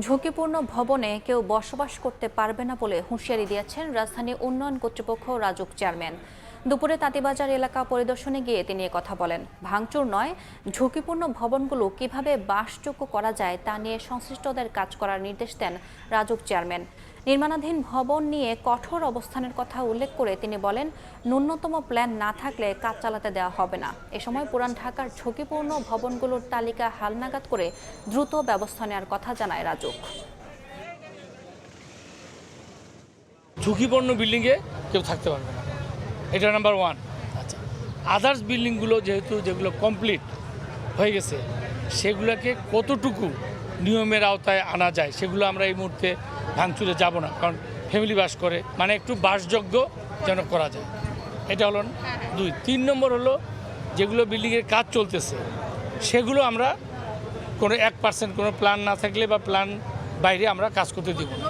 ঝুঁকিপূর্ণ ভবনে কেউ বসবাস করতে পারবে না বলে হুঁশিয়ারি দিয়েছেন রাজধানী উন্নয়ন কর্তৃপক্ষ রাজুক চেয়ারম্যান। দুপুরে তাঁতীবাজার এলাকা পরিদর্শনে গিয়ে তিনি কথা বলেন। ভাঙচুর নয়, ঝুঁকিপূর্ণ ভবনগুলো কিভাবে বাসযোগ্য করা যায় তা নিয়ে সংশ্লিষ্টদের কাজ করার নির্দেশ দেন রাজুক চেয়ারম্যান। নির্মাণাধীন ভবন নিয়ে কঠোর অবস্থানের কথা উল্লেখ করে তিনি বলেন, ন্যূনতম প্ল্যান না থাকলে কাজ চালাতে দেওয়া হবে না। এ সময় পুরান ঢাকার ঝুঁকিপূর্ণ ভবনগুলোর তালিকা হালনাগাদ করে দ্রুত ব্যবস্থা নেওয়ার কথা জানায় রাজুক। ঝুঁকিপূর্ণ বিল্ডিংয়ে কেউ থাকতে পারবে না, এটা নাম্বার ওয়ান। আচ্ছা, আদার্স বিল্ডিংগুলো যেগুলো কমপ্লিট হয়ে গেছে সেগুলোকে কতটুকু নিয়মের আওতায় আনা যায় সেগুলো আমরা এই মুহূর্তে ভাঙচুরে যাব না, কারণ ফ্যামিলি বাস করে, মানে একটু বাসযোগ্য যেন করা যায়। এটা হলো 2। 3 নম্বর হলো যেগুলো বিল্ডিংয়ের কাজ চলতেছে সেগুলো আমরা কোনো 1% কোনো প্ল্যান না থাকলে বা প্ল্যান বাইরে আমরা কাজ করতে দিব না।